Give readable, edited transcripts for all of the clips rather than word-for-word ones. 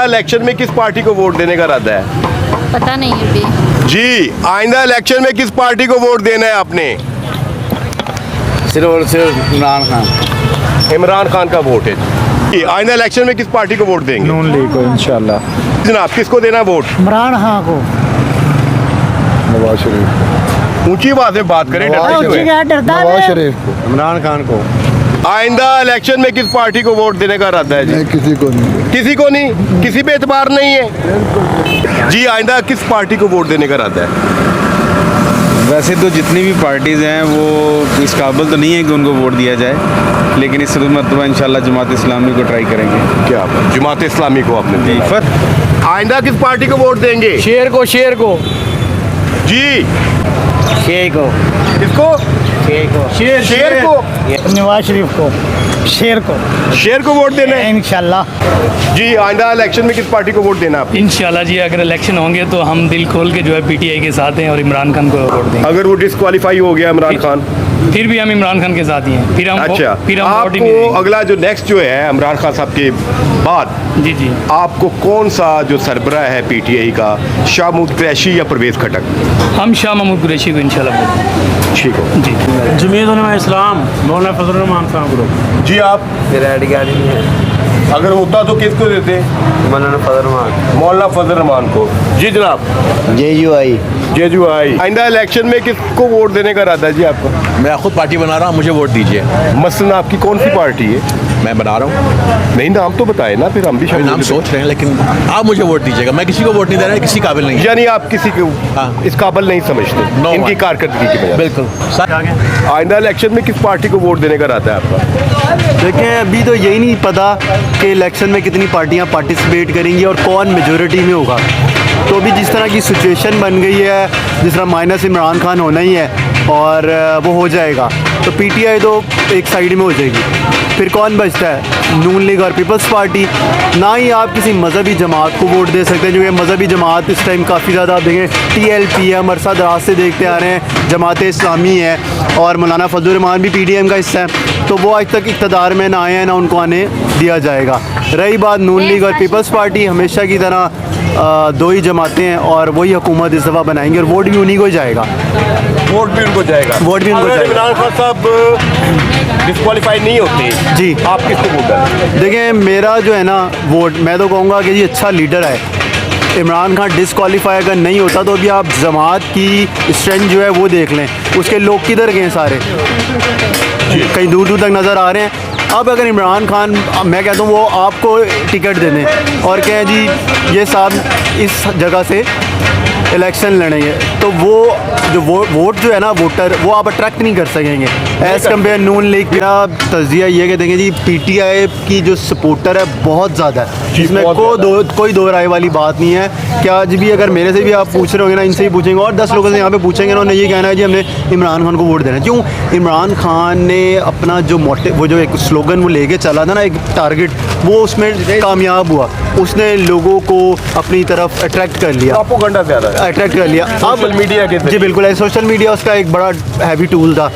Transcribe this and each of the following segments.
आइंदा इलेक्शन में किस पार्टी को वोट देने का इरादा है? पता नहीं अभी। जी, आइंदा इलेक्शन में किस पार्टी को वोट देना है आपने? सिर्फ और सिर्फ इमरान खान। इमरान खान का वोट है जी। आइंदा इलेक्शन में किस पार्टी को वोट देंगे? नून लीग को इंशाल्लाह। जनाब, किसको देना है वोट? इमरान खान को। नवाज शरीफ। ऊंची आवाज में बात करें, डरते क्यों हैं? नवाज शरीफ को। इमरान खान को। आइंदा इलेक्शन में किस पार्टी को वोट देने का इरादा है जी? नहीं, किसी को नहीं। किसी को नहीं, किसी पे एतबार नहीं है जी। आइंदा किस पार्टी को वोट देने का इरादा है? वैसे तो जितनी भी पार्टीज़ हैं वो इस काबिल तो नहीं है कि उनको वोट दिया जाए, लेकिन इस मरतबा इंशाल्लाह जमात इस्लामी को ट्राई करेंगे। क्या जमात इस्लामी को आपने जी दिया? आइंदा किस पार्टी को वोट देंगे? शेर को जी। शेर को किसको? शेर को। नवाज शरीफ को। शेर को वोट देना है इंशाल्लाह। जी। आइंदा इलेक्शन में किस पार्टी को वोट देना है आपने? इंशाल्लाह जी, अगर इलेक्शन होंगे तो हम दिल खोल के जो है पीटीआई के साथ हैं और इमरान खान को वोट देंगे। अगर वो डिस्क्वालीफाई हो गया इमरान खान, फिर भी हम इमरान खान के साथ ही हैं। फिर हम अच्छा, वोट ही नहीं आपको देंगे। अगला जो नेक्स्ट जो है इमरान खान साहब के बाद जी जी, आपको कौन सा जो सरबराह है पीटीआई का, शाह महमूद कुरैशी या परवेज खटक? हम शाह महमूद कुरैशी को इंशाल्लाह वोट देंगे। ठीक हो जी। जमीयत उलमा इस्लाम मौलाना फजल रहमान साहब को। जी। आप नहीं है। अगर होता तो किसको देते? मौलाना फजल रहमान। मौलाना फजल रहमान को। जी जनाब। JUI। जेजुआई। आइंदा इलेक्शन में किसको वोट देने का इरादा है जी आपका? मैं खुद पार्टी बना रहा हूँ, मुझे वोट दीजिए। मसलन आपकी कौन सी पार्टी है? मैं बना रहा हूँ। नहीं, नाम तो बताए ना, फिर हम भी अभी नाम सोच रहे हैं, लेकिन आप मुझे वोट दीजिएगा। मैं किसी को वोट नहीं दे रहा, किसी काबिल नहीं है। यानी आप किसी को हाँ। इस काबिल नहीं समझते No इनकी one। कारकर्दगी की वजह बिल्कुल। से। आइंदा इलेक्शन में किस पार्टी को वोट देने का इरादा है आपका? देखें, अभी तो यही नहीं पता कि इलेक्शन में कितनी पार्टियां पार्टिसिपेट करेंगी और कौन मेजॉरिटी में होगा। तो अभी जिस तरह की सिचुएशन बन गई है, जिस तरह माइनस इमरान खान होना ही है और वो हो जाएगा, तो पीटीआई तो एक साइड में हो जाएगी। फिर कौन बचता है? नून लीग और पीपल्स पार्टी। ना ही आप किसी मजहबी जमात को वोट दे सकते हैं, जो कि मजहबी जमात इस टाइम काफ़ी ज़्यादा आप देखें TLP है, अरसा दराज से देखते आ रहे हैं, जमात इस्लामी है और मौलाना फजल रहमान भी PDM का हिस्सा है। तो वो आज तक इक़्तिदार में ना आए हैं, ना उनको आने दिया जाएगा। रही बात नून लीग और पीपल्स पार्टी, हमेशा की तरह दो ही जमातें हैं और वही हुकूमत इस दफ़ा बनाएंगे और वोट भी उन्हीं को जाएगा। वोट भी उनको जाएगा। वोट भी उनको अगर जाएगा। इमरान खान साहब डिस्क्वालीफाई नहीं होते जी, आप किसको वोट डालेंगे? देखें, मेरा जो है ना वोट, मैं तो कहूँगा कि जी अच्छा लीडर है। इमरान खान डिस्क्वालीफाई अगर नहीं होता तो अभी आप जमात की स्ट्रेंथ जो है वो देख लें, उसके लोग किधर गए सारे, कहीं दूर दूर तक नज़र आ रहे हैं। अब अगर इमरान खान, मैं कहता हूँ वो आपको टिकट दे दें और कहें जी ये साहब इस जगह से इलेक्शन लड़ेंगे, तो वो जो वोट जो है ना वोटर, वो आप अट्रैक्ट नहीं कर सकेंगे एज़ कम्पेयर नून लीग। मेरा तजिया ये कि देखें जी, पीटीआई की जो सपोर्टर है बहुत ज़्यादा है, जिसमें कोई दो राय वाली बात नहीं है। कि आज भी अगर मेरे से भी आप पूछ रहे होंगे ना, इनसे ही पूछेंगे और 10 लोगों से यहाँ पे पूछेंगे ना, उन्हें ये कहना है जी हमने इमरान खान को वोट देना है। क्यों? इमरान खान ने अपना जो मोटिव, वो जो एक स्लोगन वो लेके चला था ना, एक टारगेट, वो उसमें कामयाब हुआ। उसने लोगों को अपनी तरफ अट्रैक्ट कर लिया, प्रोपेगेंडा ज़्यादा है, अट्रैक्ट कर लिया। सोशल मीडिया के जी बिल्कुल है, सोशल मीडिया उसका एक बड़ा हैवी टूल था।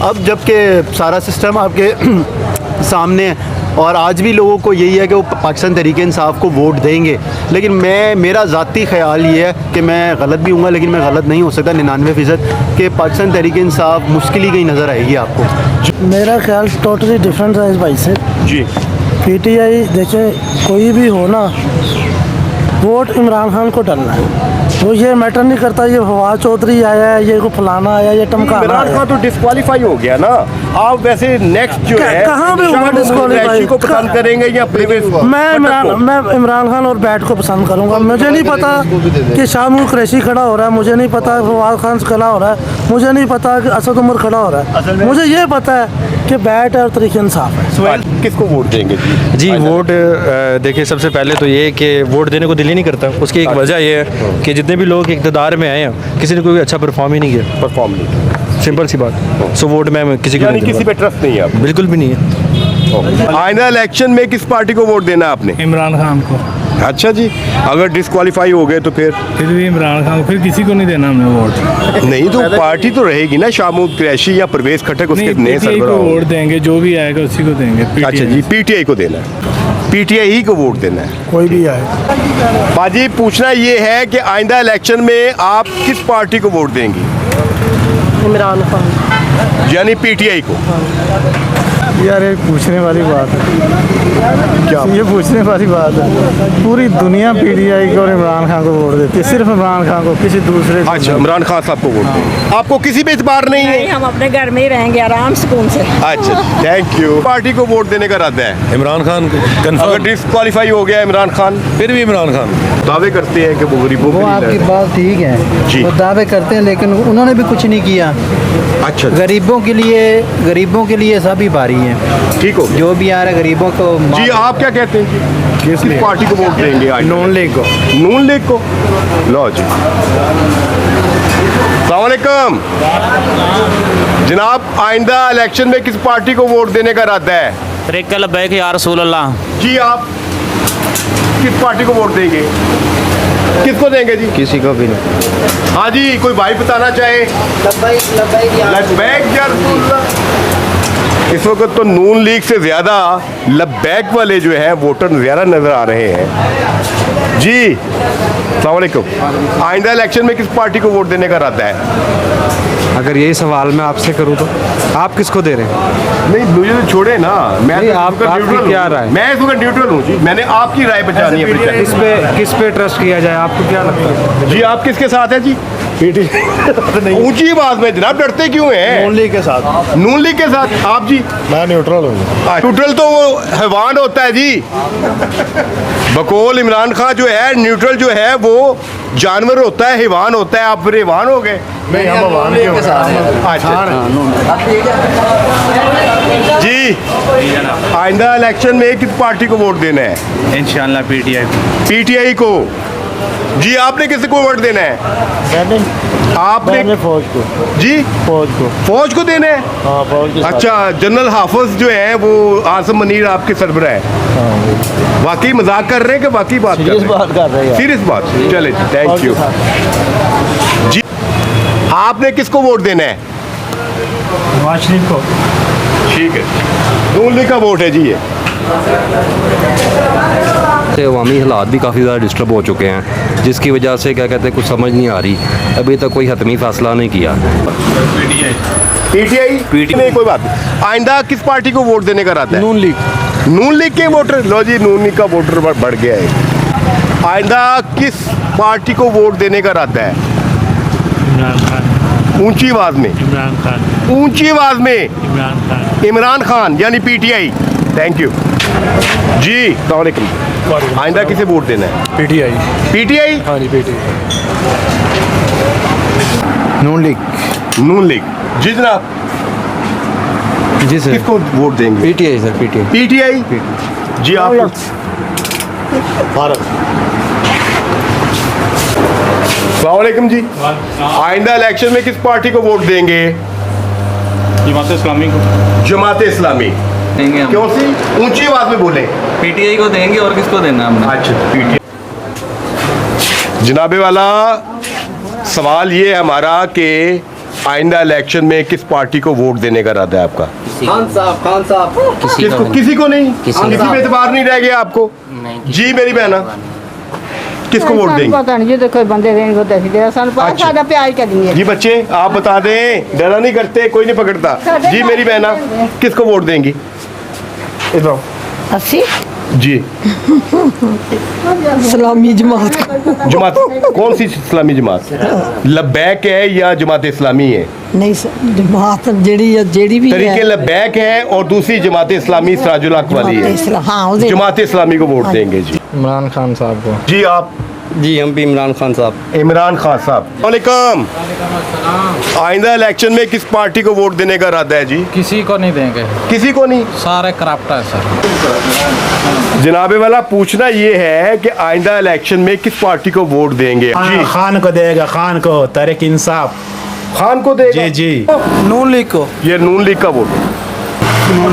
अब जबकि सारा सिस्टम आपके सामने है और आज भी लोगों को यही है कि वो पाकिस्तान तहरीक इंसाफ को वोट देंगे, लेकिन मेरा ज़ाती ख्याल ये है कि मैं गलत भी हूँगा, लेकिन मैं गलत नहीं हो सकता 99% कि पाकिस्तान तहरीक इंसाफ मुश्किल ही कहीं नज़र आएगी आपको। मेरा ख्याल टोटली डिफरेंट है इस भाई से जी। पीटीआई देखें, कोई भी हो ना, वोट इमरान खान को डालना है। तो ये मैटर नहीं करता ये फवाद चौधरी आया है, ये को फलाना आया, ये टमकाना इमरान आया। खान तो डिस्क्वालीफाई हो गया ना। आप वैसे नेक्स्ट जो है कहाँ पे हुआ शाह महमूद disqualify? कुरैशी को पसंद करेंगे या परवेज मैं इमरान खान और बैट को पसंद करूंगा। मुझे नहीं पता कि शाह महमूद कुरैशी खड़ा हो रहा है, मुझे नहीं पता फवाद खान खड़ा हो रहा है, मुझे नहीं पता कि असद उमर खड़ा हो रहा है। मुझे ये पता है कि बैट और तरीके इंसाफ है। किसको वोट देंगे जी वोट देखिए, सबसे पहले तो ये कि वोट देने को दिल ही नहीं करता। उसकी एक वजह ये है कि जितने भी लोग इक़्तिदार में आए हैं, किसी ने कोई अच्छा परफॉर्म ही नहीं किया। परफॉर्म नहीं, सिंपल सी बात। सो वोट मैं किसी को यानी नहीं किसी पे ट्रस्ट नहीं है आप? बिल्कुल भी नहीं है। आइंदा इलेक्शन में किस पार्टी को वोट देना है आपने? इमरान खान को। अच्छा जी, अगर डिस्क्वालीफाई हो गए तो फिर भी इमरान खान, फिर किसी को नहीं देना हमने वोट। नहीं तो पार्टी तो रहेगी ना, शाह महमूद कुरैशी या परवेज खटक उसके नए पीटीआई को सरबराह वोट देंगे, जो भी आएगा उसी को देंगे। अच्छा जी, पीटीआई को देना है। पीटीआई ही को वोट देना है। कोई भी आए। बाजी पूछना ये है कि आइंदा इलेक्शन में आप किस पार्टी को वोट देंगी? इमरान खान। यानी पीटीआई को। यार एक पूछने वाली बात है, क्या? ये पूछने वाली बात है। पूरी दुनिया पीटीआई को और इमरान खान को वोट देती है, सिर्फ इमरान खान को, किसी दूसरे को अच्छा, इमरान खान साहब को वोट देंगे। आपको किसी पे इतबार नहीं है? हम अपने घर में ही रहेंगे आराम सुकून से। अच्छा, थैंक यू। पार्टी को वोट देने का इरादा है? इमरान खान अगर कंफर्म, डिस्क्वालीफाई हो गया इमरान खान, फिर भी इमरान खान। दावे करते हैं कि वो गरीबों के लिए आपकी लड़- बात ठीक है, जी। वो दावे करते हैं लेकिन उन्होंने भी कुछ नहीं किया। अच्छा, गरीबों के लिए सभी भारी हैं, ठीक हो गया। जो भी आ रहा है गरीबों को जी आप क्या कहते हैं कि किस पार्टी को वोट देंगे आज? नून लीग को। नून लीग को। लो जी, अस्सलाम वालेकुम जनाब, आइंदा इलेक्शन में किस पार्टी को वोट देने का इरादा है? तरीक़ा लब्बैक या रसूल अल्लाह। जी आप किस पार्टी को वोट देंगे? किसको देंगे जी? किसी को भी नहीं। हाँ जी, कोई भाई बताना चाहे? लब्बैक या रसूलुल्लाह। इस वक्त तो नून लीग से ज़्यादा लब्बैक वाले जो हैं वोटर ज़्यादा नज़र आ रहे हैं। जी अस्सलाम वालेकुम, आइंदा इलेक्शन में किस पार्टी को वोट देने का इरादा है? अगर यही सवाल मैं आपसे करूँ तो आप किसको दे रहे हैं? नहीं, मुझे तो छोड़े ना, मैं नहीं, तो आप- इस वक्त आपकी न्यूट्रल क्या हूँ। राय? मैं इस वक्त न्यूट्रल हूँ जी, मैंने आपकी राय बचानी है अपनी। किस पे ट्रस्ट किया जाए, आपको क्या लगता है? जी आप किसके साथ हैं जी? ऊंची आवाज में जनाब, डरते क्यों हैं? नून लीग के साथ। नून लीग के साथ आप जी? मैं न्यूट्रल हूँ। न्यूट्रल तो वो हैवान होता है जी। बकौल इमरान खान जो है न्यूट्रल जो है वो जानवर होता है, हैवान होता है। आप फिर हैवान हो गए। नहीं, हम अवाम के साथ। अच्छा जी, आइंदा इलेक्शन में किस पार्टी को वोट देना है? इंशाल्लाह पीटीआई। पीटीआई को। जी आपने किसी को वोट देना है? आपने फौज को। जी फौज फौज को देना है? हाँ, फौज के अच्छा, जनरल हाफिज जो है वो आसम मनीर आपके सरबराह है। वाकई मजाक कर रहे हैं कि वाकई बात कर रहे हैं? बात कर रहे हैं। सीरियस बात। चले जी, थैंक यू जी। आपने किसको वोट देना है? नवाज शरीफ को। ठीक है, नून लीग का वोट है जी ये। से अवामी हालात भी काफ़ी ज़्यादा डिस्टर्ब हो चुके हैं, जिसकी वजह से क्या कहते हैं कुछ समझ नहीं आ रही, अभी तक कोई हतमी फैसला नहीं किया। पीटीआई नहीं, कोई बात नहीं। आइंदा किस पार्टी को वोट देने का रहता है? नून लीग। नून लीग के वोटर। लो जी, नून लीग का वोटर बढ़ गया है। आइंदा किस पार्टी को वोट देने का रहता है? इमरान खान। ऊंची आवाज में। इमरान खान। ऊंची आवाज में। इमरान खान। इमरान खान यानी पीटीआई। थैंक यू जी। अस्सलाम वालेकुम, आइंदा किसे वोट देना है? पीटीआई। पीटीआई। हाँ जी, पीटीआई। नून लीग। नून लीग। जी जनाब, जी सर, किसको वोट देंगे? PTI sir, PTI. पीटीआई। जी आप? भारत। अस्सलाम वालेकुम जी, आइंदा इलेक्शन में किस पार्टी को वोट देंगे? जमात इस्लामी को। जमात इस्लामी। देंगे हम। क्यों सी? ऊंची आवाज में बोले। पीटीआई को देंगे और किसको देना हमने? अच्छा, पीटीआई। जनाबे वाला सवाल ये है हमारा कि आइंदा इलेक्शन में किस पार्टी को वोट देने का इरादा है आपका? खान साहब। किसको? किसी को नहीं? किसी पे एतबार नहीं रह गया आपको? जी मेरी बहना, किसको वोट देंगे? पता नहीं जो कोई बंदे देंगे को दे दे सन पास अच्छा। सादा प्याज कर दिए। जी बच्चे आप बता दें, डरा नहीं करते, कोई नहीं पकड़ता। जी मेरी बहना, किसको वोट देंगी? इधर 80 जी। इस्लामी जमात को। जमात कौन सी इस्लामी जमात? लब्बैक है या जमात इस्लामी है? नहीं जमात जेड़ी भी तरीके लब्बैक है और दूसरी जमात इस्लामी सराजुल हक वाली है। हाँ जमात इस्लामी को वोट देंगे जी। इमरान खान साहब को। जी आप? जी हम भी इमरान खान साहब। इमरान खान साहब। वालेकुम, आइंदा इलेक्शन में किस पार्टी को वोट देने का इरादा है जी? किसी को नहीं देंगे, किसी को नहीं? सारे करप्ट है सर। जनाबे वाला पूछना ये है कि आइंदा इलेक्शन में किस पार्टी को वोट देंगे? जी खान को देगा, खान को। तहरीक इंसाफ। खान को देगा? जी जी। नून लीग को। ये नून लीग का वोट।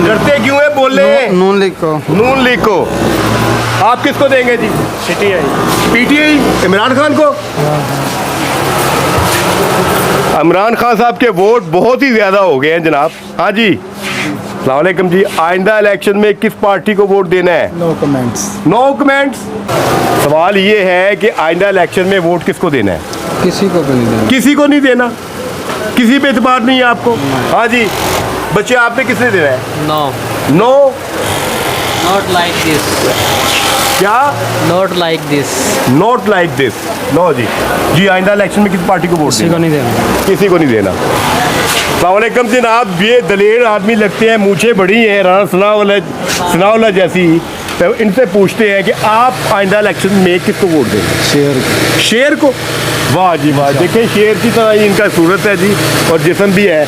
डरते क्यों है? बोले। नून लीग को। नून लीग को। आप किसको देंगे जी? पीटीआई। पीटीआई। इमरान खान को? इमरान खान साहब के वोट बहुत ही ज्यादा हो गए हैं जनाब। हाँ जी, अस्सलाम वालेकुम जी, आइंदा इलेक्शन में किस पार्टी को वोट देना है? No comments. No comments. सवाल ये है कि आइंदा इलेक्शन में वोट किसको देना है? किसी को भी नहीं देना। किसी को नहीं देना, किसी पे एतबार नहीं है आपको? हाँ जी बच्चे, आपने किसने देना है? No, no. Not like this, क्या? Not like this. Not like this. No जी। जी आइंदा इलेक्शन में किस पार्टी को वोट देना? नहीं देना। किसी को नहीं देना। अस्सलाम वालेकुम जनाब, ये दलेर आदमी लगते हैं, मूछें बड़ी हैं, राना सनाउल्लाह जैसी। तो इनसे पूछते हैं कि आप आइंदा इलेक्शन में किसको वोट देंगे? शेर। शेर को? वाह जी वाह, देखें शेर की तरह ही इनका सूरत है जी, और जिस्म भी है।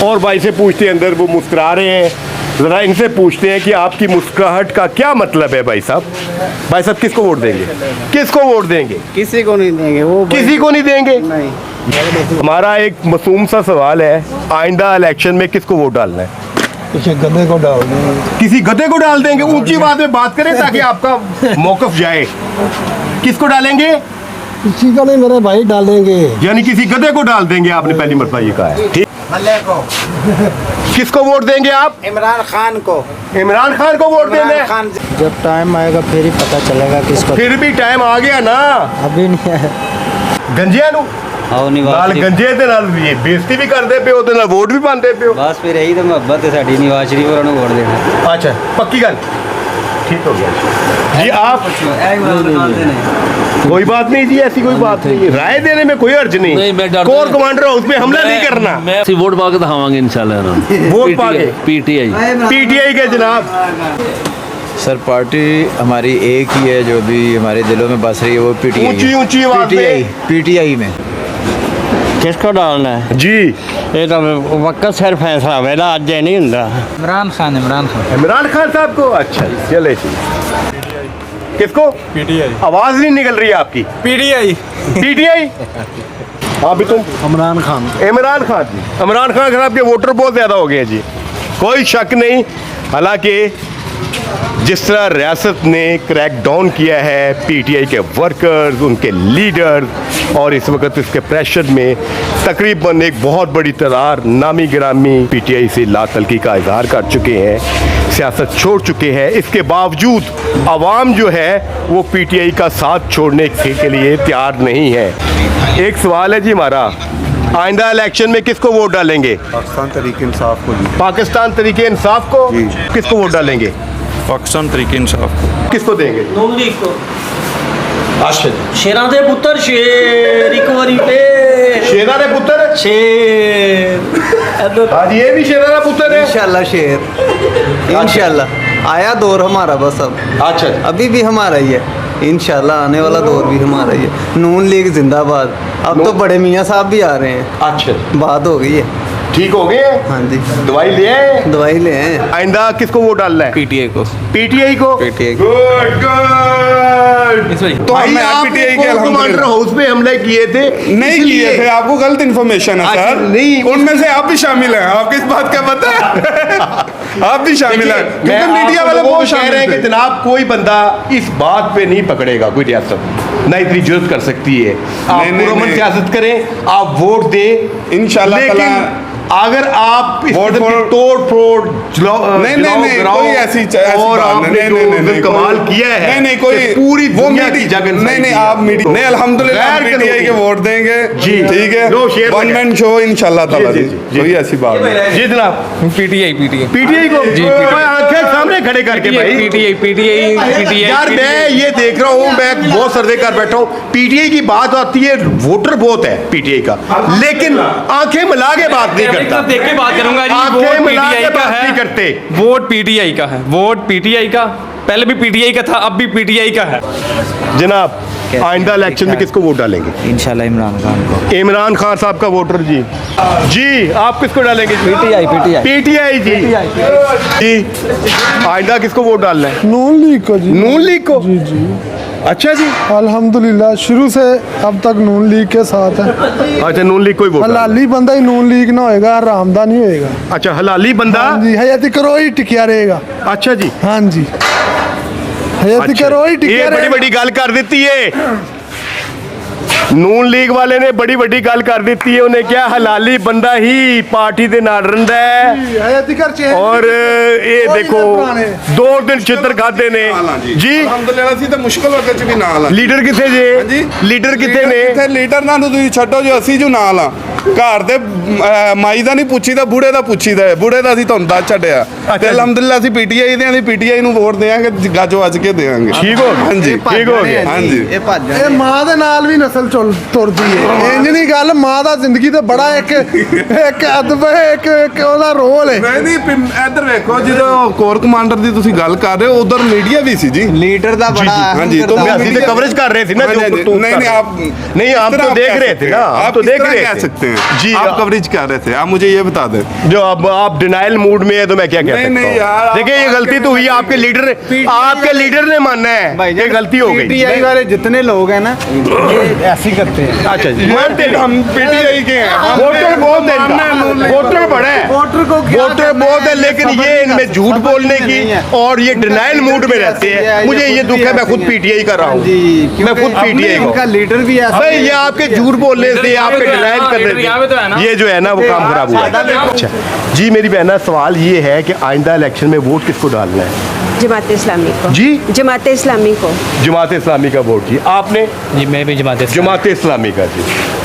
और भाई से पूछते हैं, अंदर वो मुस्कुरा रहे हैं, ज़रा इनसे पूछते हैं कि आपकी मुस्कुराहट का क्या मतलब है भाई साहब? भाई साहब किसको वोट देंगे? किसको वोट देंगे? किसी को नहीं देंगे, वो किसी को नहीं देंगे। नहीं। हमारा एक मासूम सा सवाल है, आइंदा इलेक्शन में किसको वोट डालना है? किसी गधे को डाल देंगे। किसी गधे को डाल देंगे? ऊंची बात में बात करें ताकि आपका मौकफ जाए। किसको डालेंगे? किसी को नहीं मेरे भाई डालेंगे। यानी किसी गधे को डाल देंगे, आपने पहली मरतबा ये कहा है। ठीक। किसको वोट देंगे आप? इमरान खान को। इमरान खान को वोट देना है? जब टाइम आएगा फिर ही पता चलेगा किसको। फिर भी टाइम आ गया ना, अभी नहीं है। गंजिया नू आओ नहीं नाल गंजे दे नाल ये बेइज्जती भी करदे पे हो, ते नाल वोट भी पांदे पे हो। बस फिर यही तो मोहब्बत है साडी, नवाज शरीफ होरां नूं वोट देना। अच्छा पक्की गल, ठीक हो गया जी। आप कोई बात नहीं जी, ऐसी कोई बात नहीं, राय देने में कोई अर्ज नहीं। कोर कमांडर हाउस पे हमला नहीं करना। वोट पा के दिखावांगे इंशाल्लाह। वोट पा के पीटीआई। पीटीआई के जनाब। सर पार्टी हमारी एक ही है जो भी हमारे दिलों में बस रही है, वो पीटीआई। ऊंची ऊंची आवाज में पीटीआई में। किसको डालना है? जी ये तो वक्त सिर फैसला हुआ ना, आज नहीं हुंदा। इमरान खान। इमरान खान साहब को? अच्छा चले जी। किसको? पीटीआई। आवाज नहीं निकल रही है आपकी। पीटीआई। पीटीआई। हाँ भी तुम? इमरान खान। इमरान खान जी। इमरान खान साहब के वोटर बहुत ज़्यादा हो गए हैं जी, कोई शक नहीं। हालांकि जिस तरह रियासत ने क्रैक डाउन किया है पीटीआई के वर्कर्स, उनके लीडर्स, और इस वक्त इसके प्रेशर में तकरीबन एक बहुत बड़ी तादाद नामी गिरामी पीटीआई से लातल्की का इजहार कर चुके हैं, सियासत छोड़ चुके हैं। इसके बावजूद आवाम जो है वो पीटीआई का साथ छोड़ने के लिए तैयार नहीं है। एक सवाल है जी हमारा, आइंदा इलेक्शन में किसको वोट डालेंगे? पाकिस्तान तरीके इंसाफ को। पाकिस्तान तरीके इंसाफ को। किसको वोट डालेंगे? पाकिस्तान तरीके इंसाफ को। किसको देंगे? नून लीग को। अच्छा शेरां दे पुत्तर शेर, एक बारी फिर शेरा ने पुत्र। शेर। आज ये भी शेरा का पुत्र है। इंशाल्लाह शेर, इंशाल्लाह आया दौर हमारा बस अब। अच्छा अभी भी हमारा ही है, इंशाल्लाह आने वाला दौर भी हमारा ही है। नून लीग जिंदाबाद। अब तो बड़े मियाँ साहब भी आ रहे हैं। अच्छा बात हो गई है। ठीक हो गए? हाँ जी, दवाई ले आए? दवाई ले आए। आइंदा किसको वोट डालना है? पीटीआई को। पीटीआई को। पीटीआई को। Good good. तो भाई, भाई आप PTI के कमांडर अल्हम्दुलिल्लाह हाउस पे हमले किए थे? नहीं किए थे, आपको गलत इन्फॉर्मेशन है अच्छा, सर। नहीं। उनमें से आप भी शामिल हैं। आपको इस बात का पता है? आप भी शामिल हैं मैं क्योंकि मीडिया वाले बहुत कह रहे हैं कि शामिल थे। जनाब कोई बंदा इस बात पे नहीं पकड़ेगा, कोई रियासत ना इतनी जरूरत कर सकती है। आप नहीं, पुरअमन नहीं। सियासत करें, आप वोट दें इंशाल्लाह लेकिन ताला। अगर आप इस वोट किस्म की फॉर- तोड़ फोड़ नहीं, कोई ऐसी और बात आपने जो नहीं, कमाल कोई- किया है नहीं कोई कि पूरी वो दुनिया की मीडिया जगह नहीं आप मीडिया नहीं, अल्हम्दुलिल्लाह गैर पीटीआई के कानूनी। वोट देंगे जी। ठीक है। लो, शेर वन लगे। मैन शो इंशाल्लाह ताला जी, जी, जी, जी। कोई ऐसी बात नहीं। जी जनाब। पीटीआई पीटीआई को आंखें सामने खड़े करके भाई। पीटीआई यार मैं ये देख रहा हूँ, मैं बहुत सर्दे कर बैठा हूँ। पीटीआई की बात आती है, वोटर बहुत है पीटीआई का, लेकिन आंखें मिला के बात नहीं करता। देख के बात करूंगा जी। आंखें वोट मिला के पीटीआई का बात है, नहीं करते। वोट पीटीआई का है, वोट पीटीआई का। पहले भी पीटीआई का था, अब भी पीटीआई का है। जनाब आइंदा इलेक्शन में किसको वोट डालेंगे? इंशाल्लाह इमरान खान को। इमरान खान साहब का वोटर जी। जी आप किसको डालेंगे? पीटीआई। पीटीआई जी। जी आइंदा किसको वोट डालना है? नून लीग को जी। नून लीग को। जी जी अच्छा जी। अल्हम्दुलिल्लाह शुरू से अब तक नून लीग के साथ है। अच्छा नून लीग कोई वोट डालना है। हलाली बंदा ही नून लीग ना होएगा, हरामदा नहीं होएगा। अच्छा हलाली बंदा। हाँ जी, हयाती करो ही टिकिया रहेगा। अच्छा जी। हाँ जी, हयाती अच्छा, करो ही टिकिया ये बड़ी रहेगा। बड़ी गल कर देती है। ਨੂਨ ਲੀਗ ਵਾਲੇ ਨੇ ਬੜੀ ਵੱਡੀ ਗੱਲ ਕਰ ਦਿੱਤੀ ਹੈ। ਉਹਨੇ ਕਿਹਾ ਹਲਾਲੀ ਬੰਦਾ ਹੀ ਪਾਰਟੀ ਦੇ ਨਾਲ ਰਹਿੰਦਾ ਹੈ ਔਰ ਇਹ ਦੇਖੋ 2 ਦਿਨ ਚਿੱਤਰ ਖਾਦੇ ਨੇ ਜੀ। ਅਲਹਮਦੁਲਿਲਾ ਅਸੀਂ ਤਾਂ ਮੁਸ਼ਕਲ ਵਕਤ ਚ ਵੀ ਨਾਲ ਆ। ਲੀਡਰ ਕਿੱਥੇ ਜੇ? ਲੀਡਰ ਕਿੱਥੇ ਨੇ? ਇੱਥੇ ਲੀਡਰ ਨਾਲ ਨੂੰ ਤੁਸੀਂ ਛੱਡੋ ਜੋ ਅਸੀਂ ਜੋ ਨਾਲ ਆ। ਘਰ ਦੇ ਮਾਈ ਦਾ ਨਹੀਂ ਪੁੱਛੀਦਾ, ਬੁੜੇ ਦਾ ਪੁੱਛੀਦਾ ਹੈ। ਬੁੜੇ ਦਾ ਅਸੀਂ ਤੁਹਾਨੂੰ ਦੱਸ ਛੱਡਿਆ ਤੇ ਅਲਹਮਦੁਲਿਲਾ ਅਸੀਂ ਪੀਟੀਆਈ ਦੇ ਆਂ, ਪੀਟੀਆਈ ਨੂੰ ਵੋਟ ਦੇਵਾਂਗੇ, ਗੱਜੋ ਅੱਜ ਕੇ ਦੇਵਾਂਗੇ। ਠੀਕ ਹੋ ਗਿਆ? ਹਾਂਜੀ ਠੀਕ ਹੋ ਗਿਆ। ਹਾਂਜੀ ਇਹ ਭੱਜ ਇਹ ਮਾਂ ਦੇ ਨਾਲ ਵੀ ਨਸਲ ਤੁਰਦੀ ਹੈ। ਇੰਜ ਨਹੀਂ ਗੱਲ, ਮਾਂ ਦਾ ਜ਼ਿੰਦਗੀ ਤੇ ਬੜਾ ਇੱਕ ਅਦਬ ਹੈ, ਇੱਕ ਉਹਦਾ ਰੋਲ ਹੈ। ਨਹੀਂ ਇੱਧਰ ਵੇਖੋ, ਜਦੋਂ ਕੋਰ ਕਮਾਂਡਰ ਦੀ ਤੁਸੀਂ ਗੱਲ ਕਰ ਰਹੇ ਹੋ, ਉਧਰ ਮੀਡੀਆ ਵੀ ਸੀ ਜੀ। लीडर ਦਾ बड़ा ਹਾਂਜੀ तो ਅਸੀਂ तो कवरेज कर रहे थे ना जो नहीं तुम नहीं आप नहीं आप तो देख रहे थे ना, आप तो देख रहे कह थे सकते हैं जी। आप कवरेज कर रहे थे, आप मुझे ये बता दें। जो अब आप डिनाइल मूड में है तो मैं क्या कह सकता नहीं यार, हूँ। देखिए ये गलती तो हुई है, आपके लीडर ने मानना है ये गलती हो गई। पीटीआई वाले जितने लोग हैं ना ये ऐसे ही करते हैं। अच्छा जी, मानते नहीं। हम पीटीआई के हैं। वोटर बहुत है, वोटर बड़ा है, वोटर बहुत है, लेकिन ये इनमें झूठ बोलने की और ये डिनाइल मूड में रहते हैं। मुझे ये दुख है, मैं खुद पीटीआई कर रहा हूँ, मैं खुद पीटीआई इनका लीडर भी ऐसा भाई। ये आपके झूठ बोलने से, आपके डिनाइल करने से ये जो है ना वो काम खराब हुआ है। अच्छा जी मेरी बहना, सवाल ये है कि आइंदा इलेक्शन में वोट किसको डालना है? जमात इस्लामी को जी, जमात इस्लामी को। जमात इस्लामी का वोट जी। आपने? जी मैं भी जमात जमात इस्लामी का जी।